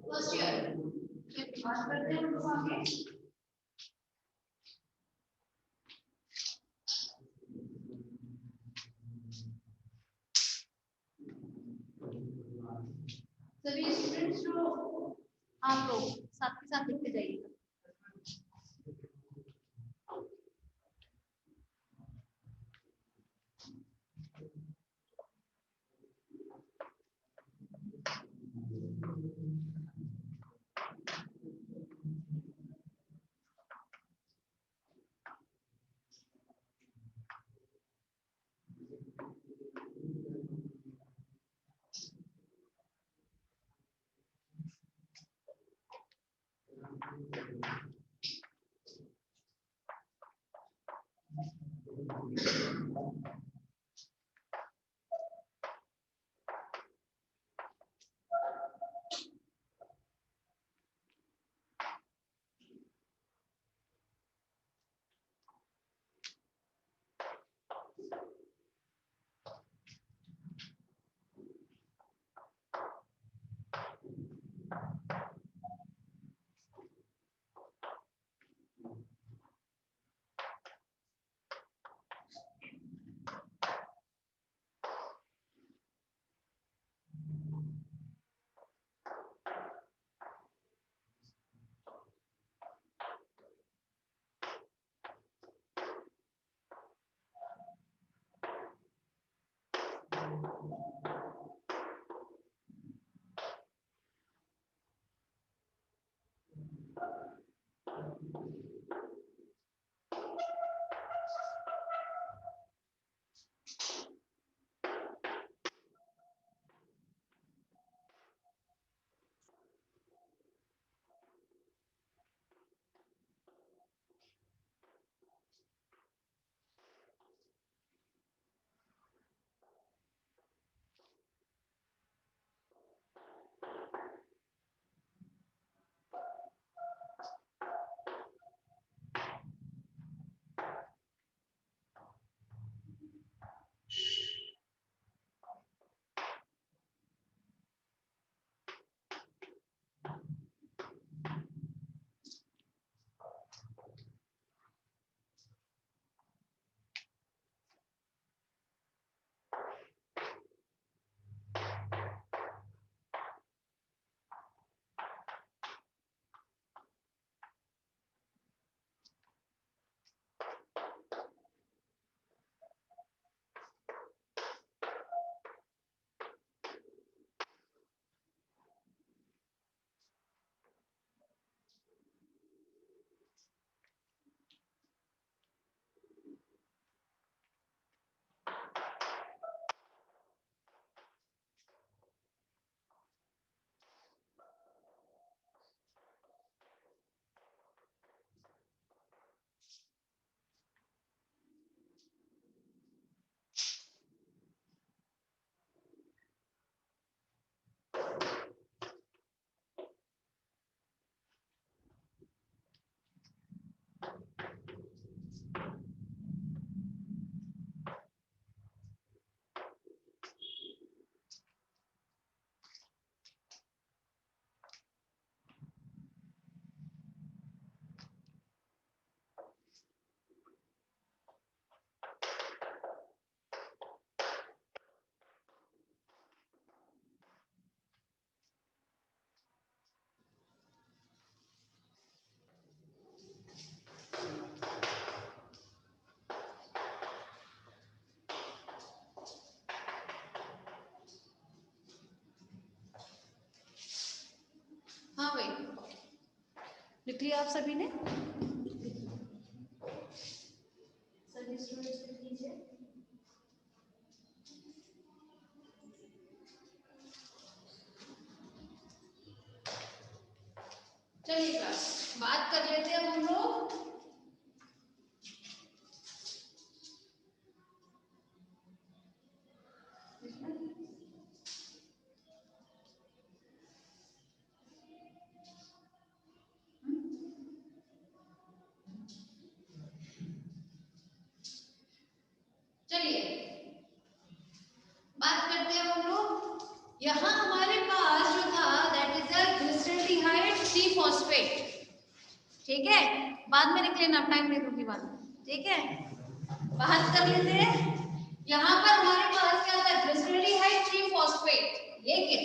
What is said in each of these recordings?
First year बात करते हैं हम आगे। सभी स्टूडेंट्स जो आप लोग साथ के साथ लिखते जाइएगा। हाँ भाई, लिख लिया आप सभी ने? सभी स्टूडेंट्स लिख लीजिए। चलिए क्लास बात कर लेते हैं हम लोग चलिए बात करते हैं हम लोग। यहाँ हमारे पास जो था दैट इज अ क्रिस्टल ठीक है, बाद में लिख लेना, टाइम दे दूंगी बाद में, ठीक है। बात कर लेते हैं, यहाँ पर हमारे पास क्या था, ग्लिसरेल्डिहाइड 3-फॉस्फेट, लेकिन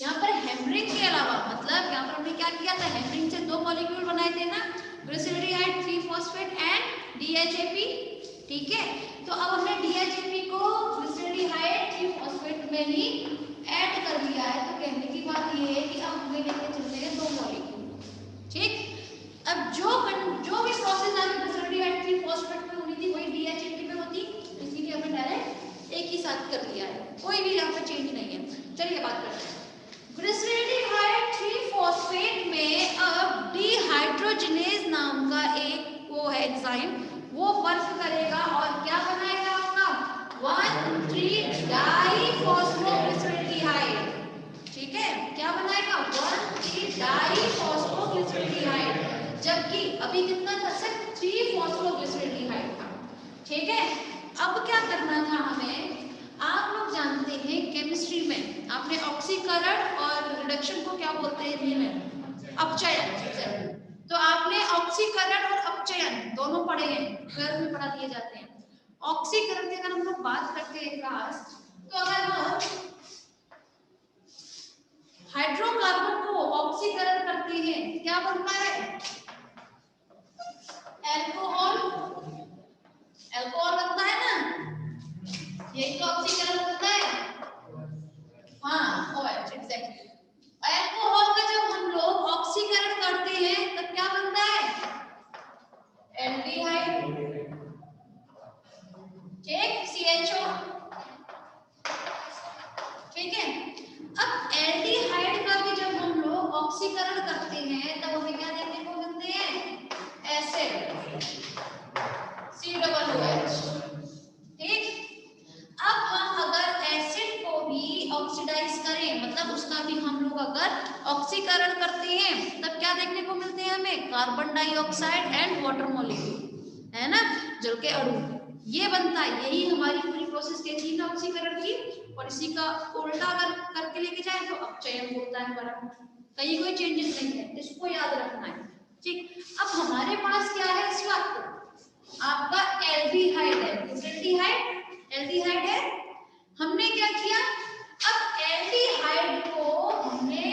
यहाँ पर हेमरिंग के अलावा, मतलब यहाँ पर हमने क्या किया था, हेमरिंग से 2 मॉलिक्यूल बनाए थे ना, ग्लिसरेल्डिहाइड 3-फॉस्फेट एंड DHAP, ठीक है। तो अब हमने DHAP को ग्लिसरेल्डिहाइड 3-फॉस्फेट में ही ऐड कर दिया है, तो कहने की बात ये है कि अब हमें लेके चलते हैं 2 मॉलिक्यूल, ठीक। अब जो भी प्रोसेस हमें ग्लिसरेल्डिहाइड 3-फॉस्फेट में होनी थी वही DHAP में होती, इसीलिए हमने डायरेक्ट एक ही साथ कर लिया है, कोई भी यहाँ पर चेंज नहीं है। चलिए बात करते हैं, ग्लिसरेल्डिहाइड 3-फॉस्फेट में अब डिहाइड्रोजिनेज नाम का एक वो है एंजाइम, वो वर्क करेगा और क्या बनाएगा आपका 1,3-डाइफॉस्फोग्लिसरेल्डिहाइड, ठीक है। क्या बनाएगा 1,3-डाइफॉस्फोग्लिसरेल्डिहाइड, जबकि अभी कितना था, सिर्फ 3-फॉस्फोग्लिसरेल्डिहाइड था, ठीक है। अब क्या करना था हमें, आप लोग जानते हैं केमिस्ट्री में आपने ऑक्सीकरण और रिडक्शन को क्या बोलते हैं हिंदी में, अपचयन, तो आपने ऑक्सीकरण और अपचयन दोनों पढ़े हैं, घर में पढ़ा दिए जाते हैं। ऑक्सीकरण की अगर हम लोग बात करते हैं क्लास, तो अगर हम हाइड्रोकार्बन को ऑक्सीकरण करते हैं क्या बनता है, अल्कोहल, अल्कोहल बनता है ना, यही तो ऑक्सीकरण बनता है, हाँ OH, एग्जैक्टली। अल्कोहल का जब हम लोग ऑक्सीकरण करते हैं तब क्या बनता है, एल्डिहाइड, ठीक, CHO, ठीक है। अब एल्डिहाइड का भी जब हम लोग ऑक्सीकरण करते हैं तब हमें क्या देखने को मिलते हैं, एसिड, COOH, ठीक। अब हम अगर एसिड को भी ऑक्सीडाइज करें, मतलब उसका भी हम लोग अगर ऑक्सीकरण करते हैं तब क्या देखने को मिलते हैं हमें, carbon dioxide and water molecule, है ना, जल के अणु, ये बनता है। यही हमारी पूरी प्रोसेस कहती है ना ऑक्सीकरण की, और इसी का उल्टा अगर करके लेके जाए तो अपचयन होता है हमारा, कहीं कोई चेंजेस नहीं है, इसको याद रखना है, ठीक। अब हमारे पास क्या है इस वक्त, आपका एल्डिहाइड है, एल्डिहाइड है, हमने क्या किया, अब एल्डिहाइड को हमने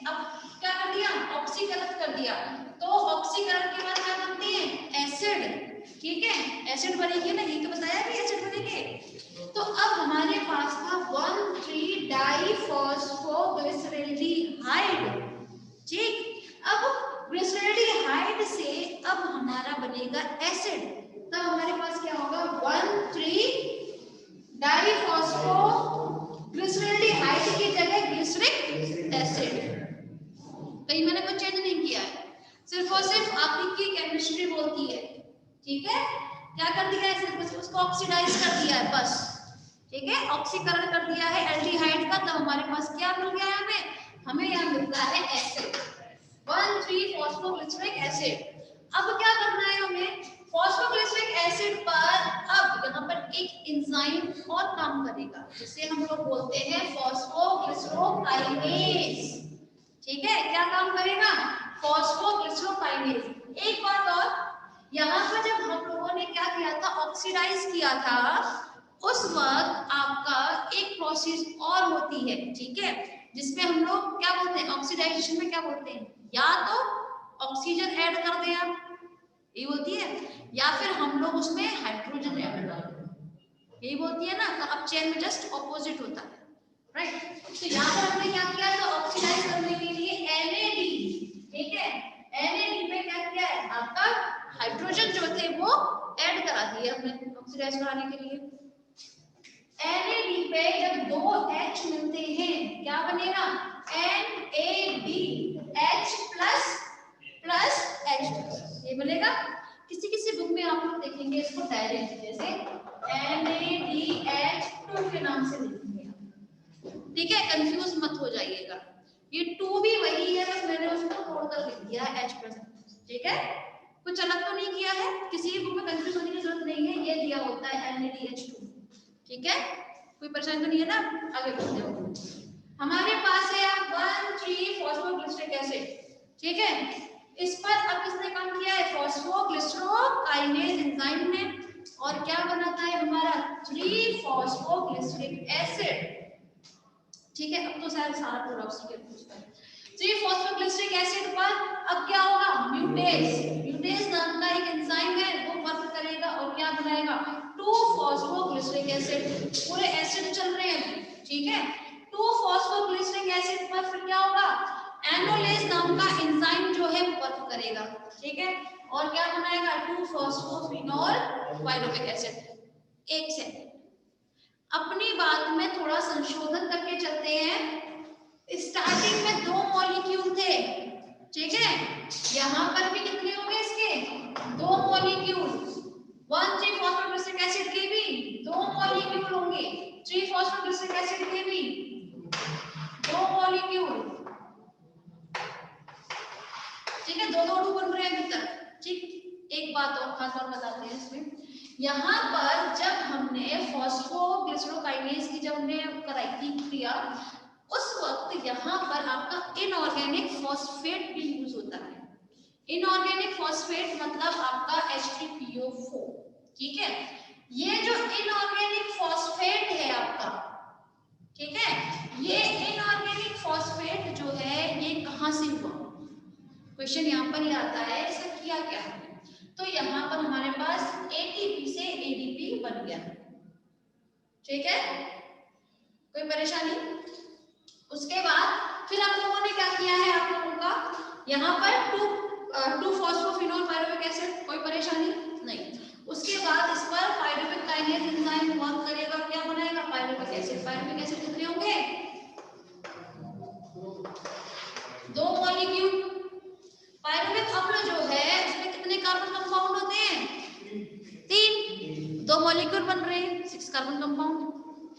अब क्या कर दिया, ऑक्सीकरण कर दिया, तो ऑक्सीकरण के बाद क्या बनती है, एसिड, ठीक है, एसिड बनेगी ना, ये तो बताया भी एसिड बनेंगे। तो अब हमारे पास था 1,3-डाइफॉस्फोग्लिसरेल्डिहाइड, ठीक। अब ग्लिसरेल्डिहाइड से अब हमारा बनेगा एसिड, तब हमारे पास क्या होगा 1,3-डाइफॉस्फोग्लिसरेल्डिहाइड की जगह ग्लिसरिक एसिड, कहीं मैंने कुछ चेंज नहीं किया है, सिर्फ और सिर्फ आपकी केमिस्ट्री बोलती है, ठीक है। क्या कर दिया है, सिर्फ उसको ऑक्सीडाइज कर दिया है बस, ठीक है, ऑक्सीकरण कर दिया है एल्डिहाइड का, तब हमारे पास क्या मिल गया है, हमें यहाँ मिलता है एसिड, 1,3-फॉस्फोग्लिसरिक एसिड। अब क्या करना है हमें, फॉस्फोग्लिसरिक एसिड पर अब यहाँ पर एक एंजाइम और काम करेगा जिसे हम लोग बोलते हैं फॉस्फोग्लिसरोकाइनेज, ठीक है। क्या काम करेगा, फॉस्फोग्लिसरोकाइनेज। एक बात और, यहाँ पर जब हम लोगों ने क्या किया था, ऑक्सीडाइज किया था, उस वक्त आपका एक प्रोसेस और होती है, ठीक है, जिसमें हम लोग क्या बोलते हैं, ऑक्सीडाइजेशन में क्या बोलते हैं, या तो ऑक्सीजन ऐड कर दें आप, ये होती है, या फिर हम लोग उसमें हाइड्रोजन ऐड कर दें, यही होती है ना। तो अब चेन में जस्ट ऑपोजिट होता है, राइट। तो यहाँ पर हमने क्या किया, तो ऑक्सीडाइज करने के लिए NAD, ठीक है, NAD में क्या किया है, आपका हाइड्रोजन जो थे वो ऐड करा दिए हमने ऑक्सीडाइज कराने के लिए। NAD पे जब 2 H मिलते हैं क्या बनेगा, NADH प्लस H, ये बनेगा। किसी किसी बुक में आप लोग देखेंगे इसको डायरेक्ट, जैसे NADH2 के नाम से लिखेंगे, ठीक है, कंफ्यूज मत हो जाइएगा, ये 2 भी वही है, बस मैंने उसको तोड़कर लिख दिया है H+, ठीक है, कुछ अलग तो नहीं किया है, किसी बुक में कंफ्यूज होने की जरूरत नहीं है, ये दिया होता है NADH2, ठीक है, कोई परेशानी तो नहीं है ना। आगे बढ़ते हैं, हमारे पास है 1,3-फॉस्फोग्लिसरिक एसिड, ठीक है। इस पर अब किसने काम किया है? फॉस्फोग्लिसरोकाइनेज एंजाइम ने। और क्या बनाता है हमारा? 3-फॉस्फोग्लिसरिक एसिड। ठीक है, अब तो शायद सारा पूरा उसी के पूछता है। 3-फॉस्फोग्लिसरिक एसिड पर अब क्या होगा? म्यूटेज नाम का एक एंजाइम है, वो वर्क करेगा और क्या बनाएगा? 2-फॉस्फोग्लिसरिक एसिड। पूरे एसिड चल रहे हैं, ठीक है। 2-फॉस्फोग्लिसरिक एसिड पर फिर क्या होगा? एनोलेज नाम का एंजाइम जो है वर्क करेगा, ठीक है। और क्या बनाएगा? 2-फॉस्फोफिनोल पायरुविक एसिड। एक सेकंड, अपनी बात में थोड़ा संशोधन करके चलते हैं। स्टार्टिंग में 2 मॉलिक्यूल थे, ठीक है। यहाँ पर भी कितने होंगे इसके? 2 मॉलिक्यूल। 1,3-फॉस्फोग्लिसरिक एसिड के भी 2 मॉलिक्यूल होंगे, 3-फॉस्फोग्लिसरिक एसिड के भी 2 मॉलिक्यूल, ठीक है। 2 अणु बन रहे हैं अभी तक, ठीक। एक बात और खास बात बताते हैं इसमें, यहाँ पर जब हमने फॉस्फोग्लिसरोकाइनेज की जब हमने कराई थी क्रिया, उस वक्त यहाँ पर आपका इनऑर्गेनिक फॉस्फेट भी यूज होता है। इनऑर्गेनिक फॉस्फेट मतलब आपका H3PO4, ठीक है। ये जो इनऑर्गेनिक फॉस्फेट है आपका, ठीक है, ये इनऑर्गेनिक फॉस्फेट जो है ये कहाँ से हुआ? क्वेश्चन यहाँ पर ही आता है, इसका किया क्या है? तो यहाँ पर हमारे पास ATP से ADP बन गया, ठीक है। कोई परेशानी? उसके बाद फिर आप लोगों ने क्या किया है? आप लोगों का यहाँ पर 2-फॉस्फोफिनोल पायरुविक एसिड, कोई परेशानी नहीं। उसके बाद इस पर पायरुविक काइनेज एंजाइम वर्क करेगा, क्या बनाएगा? Pyruvic acid. पायरुविक एसिड कितने होंगे? 2 मॉलिक्यूल। पायरुविक अम्ल जो है उसमें कितने कार्बन कंपाउंड होते हैं? 3। 2 मॉलिक्यूल बन रहे हैं, 6 कार्बन कंपाउंड।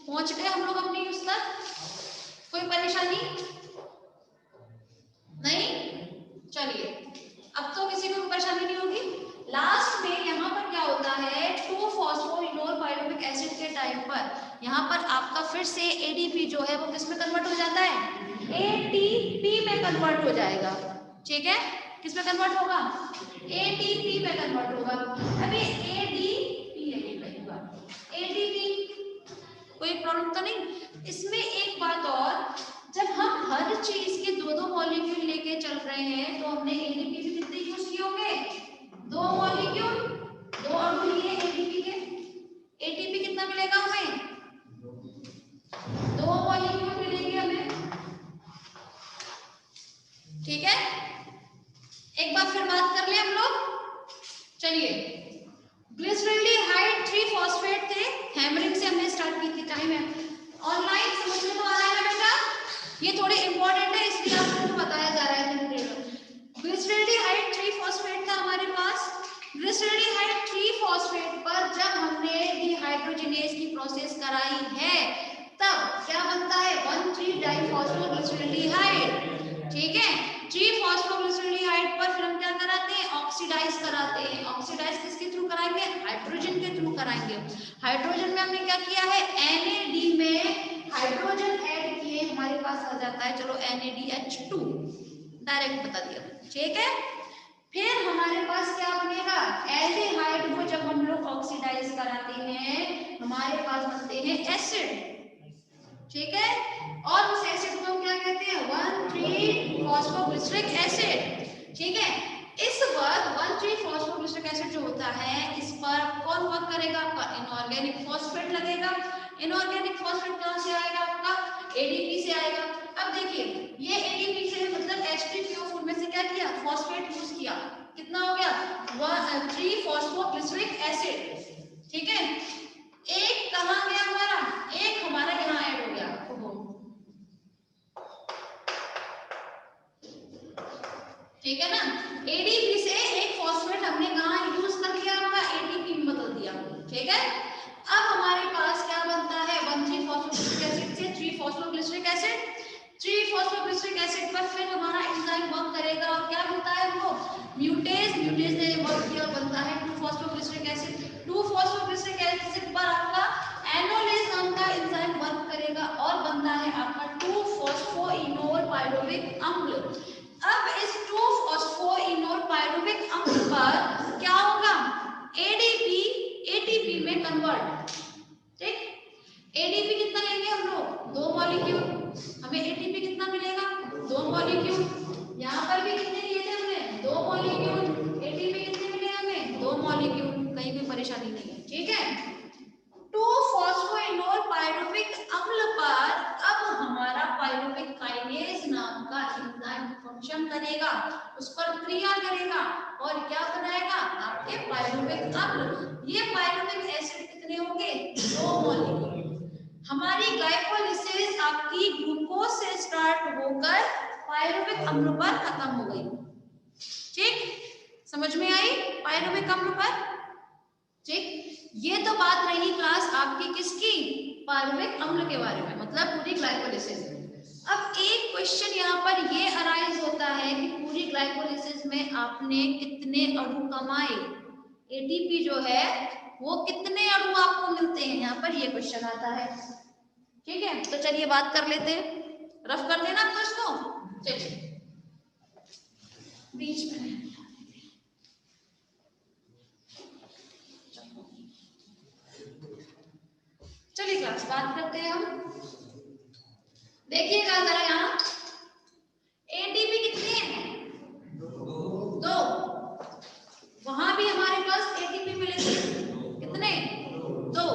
पहुंच गए हम लोग अपनी उस तक? कोई परेशानी नहीं? चलिए, अब तो किसी को परेशानी नहीं होगी। लास्ट में यहाँ पर क्या होता है? 2-फॉस्फोइनोल पायरुविक एसिड के टाइम पर यहाँ पर आपका फिर से ADP जो है वो किस में कन्वर्ट हो जाता है? ATP में कन्वर्ट हो जाएगा, ठीक है। किस में कन्वर्ट होगा? ATP में कन्वर्ट होगा। अभी ADP कोई प्रॉब्लम तो नहीं इसमें? एक बात और, जब हम हर चीज के 2-2 मॉलिक्यूल लेके चल रहे हैं तो हमने ADP भी कितने यूज किए होंगे? 2 मॉलिक्यूल, 2 अणु लिए ADP के। ATP कितना मिलेगा हमें? 2 मॉलिक्यूल मिलेंगे हमें, ठीक है। एक बार फिर बात कर ले हम लोग। चलिए, ग्लिसरॉल्डिहाइड 3-फॉस्फेट थे, हैमरिंग से हमने स्टार्ट की थी। टाइम है ऑनलाइन, समझ में तो आ रहा है ना बेटा? ये थोड़ी इंपॉर्टेंट है इसलिए आप लोगों को बताया जा रहा है धीरे धीरे। ग्लिसरॉल्डिहाइड 3-फॉस्फेट था हमारे पास। ग्लिसरॉल्डिहाइड 3-फॉस्फेट पर जब हमने डिहाइड्रोजनेज की प्रोसेस कराई है तब क्या बनता है? 1,3-डाइफॉस्फोग्लिसरॉल्डिहाइड, ठीक है। 3-फॉस्फोग्लिसरॉल्डिहाइड पर फिर हम क्या कराते हैं? ऑक्सीडाइज कराते हैं। ऑक्सीडाइज किसके थ्रू कराएंगे? हाइड्रोजन के थ्रू कराएंगे। हाइड्रोजन में हमने क्या किया है? NAD में हाइड्रोजन ऐड किए, हमारे पास आ जाता है, चलो NADH2, डायरेक्ट बता दिया, ठीक है। फिर हमारे पास क्या बनेगा? एल्डिहाइड को जब हम लोग ऑक्सीडाइज कराते हैं हमारे पास बनते हैं एसिड, ठीक है। और उस एसिड को हम क्या कहते हैं? 1,3-फॉस्फोग्लिसरिक एसिड, ठीक है। इस बार 1,3-फॉस्फोग्लिसरिक एसिड जो होता है इस पर कौन वर्क करेगा? आपका इनऑर्गेनिक फॉस्फेट लगेगा। इनऑर्गेनिक फॉस्फेट कहां से आएगा? आपका ADP से आएगा। अब देखिए, ये ADP से मतलब H3PO4 में से क्या किया? फॉस्फेट यूज किया। कितना हो गया? 1,3-फॉस्फोग्लिसरिक एसिड, ठीक है। एक कहां गया हमारा? एक हमारा यहाँ ऐड हो गया, ठीक है ना। ADP से एक फॉस्फेट हमने कहा यूज कर लिया, आपका ATP में बदल दिया, ठीक है। अब हमारे पास क्या बनता है? 1,3-फॉस्फोग्लिसरिक एसिड से 3-फॉस्फोग्लिसरिक एसिड। 3-फॉस्फोग्लिसरिक एसिड पर फिर हमारा एंजाइम वर्क करेगा और क्या बनता है? हमको म्यूटेज। म्यूटेज ने वर्क किया, बनता है 2-फॉस्फोग्लिसरिक एसिड। 2-फॉस्फोग्लिसरिक एसिड पर आपका एनोलेज नाम का एंजाइम वर्क करेगा और बनता है आपका 2-फॉस्फोइनोल पायरुविक अम्ल। अब इस 2-फॉस्फोइनोल करेगा, उस पर क्रिया करेगा और क्या बनाएगा, आपके पायरुवेट अम्ल। ये पायरुवेट एसिड कितने होंगे, 2 मॉलिक्यूल। हमारी ग्लाइकोलिसिस आपकी ग्लूकोज से स्टार्ट होकर पायरुवेट अम्ल पर खत्म हो गई। ठीक, समझ में आई पायरुवेट अम्ल पर। ठीक, ये तो बात रही क्लास आपकी किसकी, पायरुवेट अम्ल के बारे में, मतलब पूरी ग्लाइकोलिसिस। अब एक क्वेश्चन यहाँ पर ये अराइज होता है कि पूरी ग्लाइकोलिसिस में आपने कितने अणु कमाए, एटीपी जो है वो कितने अणु आपको मिलते हैं, यहाँ पर ये क्वेश्चन आता है। ठीक है, तो चलिए बात कर लेते हैं, रफ कर देना आपको इसको। चलिए बीच में चलिए क्लास बात करते हैं हम। देखिएगा जरा यहाँ एटीपी कितने हैं, 2। वहां भी हमारे पास एटीपी मिले थे कितने, 2।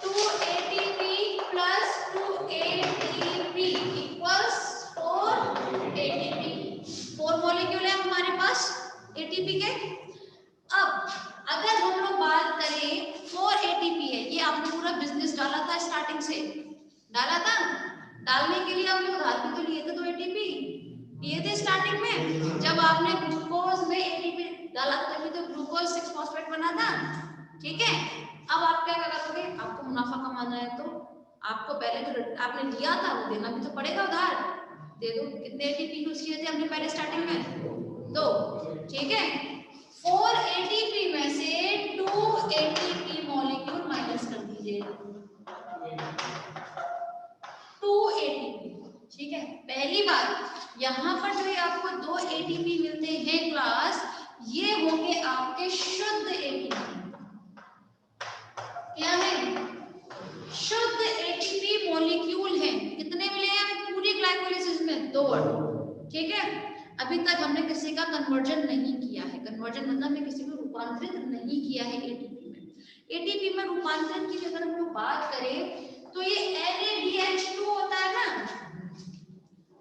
2 ATP plus 2 ATP equals 4 ATP. 4 molecule है हमारे पास एटीपी के। अब अगर हम लोग बात करें 4 एटीपी है, ये आपने पूरा बिजनेस डाला था, स्टार्टिंग से डाला था, डालने के लिए आपने उधार भी तो लिए थे, 2 एटीपी लिए थे स्टार्टिंग में। जब आपने ग्लूकोज में एटीपी डाला तभी तो ग्लूकोज 6 फॉस्फेट बना था। ठीक है, अब आप क्या करोगे, आपको मुनाफा कमाना है तो आपको पहले जो आपने लिया था वो देना भी तो पड़ेगा, उधार दे दो। कितने एटीपी यूज किए थे हमने पहले स्टार्टिंग में, 2। ठीक है, 4 एटीपी में से 2 एटीपी मॉलिक्यूल माइनस कर दीजिए, 2 एटीपी। ठीक है, पहली बात यहाँ पर जो है आपको 2 एटीपी मिलते हैं क्लास, ये होंगे आपके शुद्ध एटीपी। क्या है, शुद्ध एटीपी मॉलिक्यूल है। कितने मिले हैं हमें पूरी ग्लाइकोलिसिस में, 2 अणु। ठीक है, अभी तक हमने किसी का कन्वर्जन नहीं किया है, कन्वर्जन मतलब हमने किसी को रूपांतरित नहीं किया है एटीपी में। एटीपी में रूपांतरण की अगर हम लोग बात करें तो ये NADH2 होता है ना,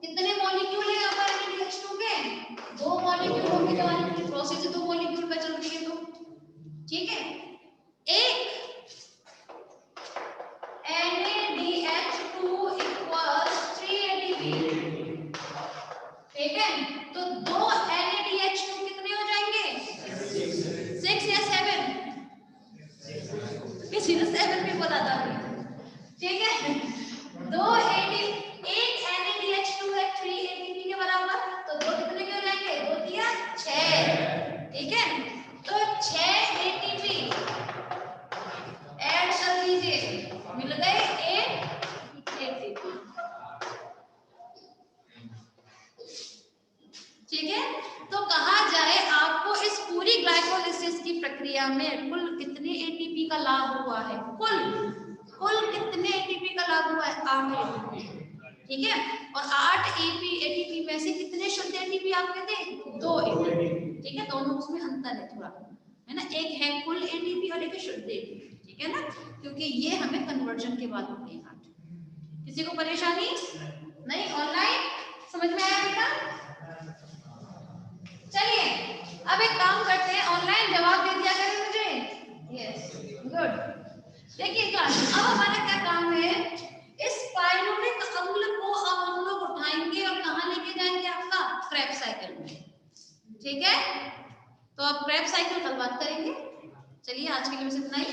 कितने मॉलिक्यूल है यहाँ पर NADH2 के, 2 मॉलिक्यूल होंगे, जो हमारी प्रोसेस 2 मॉलिक्यूल पे चल रही है तो। ठीक है, एक NADH2 इक्वल्स 3 ATP। ठीक है, तो 2 NADH2 कितने हो जाएंगे, 6 या 7, किसी ने 7 भी बोला था। ठीक है, 2 एक NADH2 है 3 ATP के बराबर, तो 2 कितने के हो जाएंगे, 2 दिया 6। ठीक है, तो 6 ATP ऐड कर लीजिए, मिल गए 8 ATP। ठीक है, तो कहा जाए आपको इस पूरी ग्लाइकोलिसिस की प्रक्रिया में कुल कितने एटीपी का लाभ हुआ है, कुल कितने एटीपी का लाभ हुआ है, 8 एटीपी। ठीक है, और 8 एटीपी में से कितने शुद्ध एटीपी आपके थे, 2 एटीपी। ठीक है, दोनों उसमें अंतर है थोड़ा, है ना, एक है कुल एटीपी और एक है शुद्ध एटीपी। ठीक है ना, क्योंकि ये हमें कन्वर्जन के बाद होते हैं। किसी को परेशानी नहीं, ऑनलाइन समझ में आया बेटा। चलिए अब एक काम करते हैं, ऑनलाइन जवाब दे दिया करें मुझे, यस गुड। देखिए क्लास, अब हमारा क्या काम है, इस पायरुवेट अम्ल को अब हम लोग उठाएंगे और कहाँ लेके जाएंगे, आपका क्रेब्स साइकिल में। ठीक है, तो अब क्रेब्स साइकिल कल बात करेंगे। चलिए आज के लिए बस इतना ही।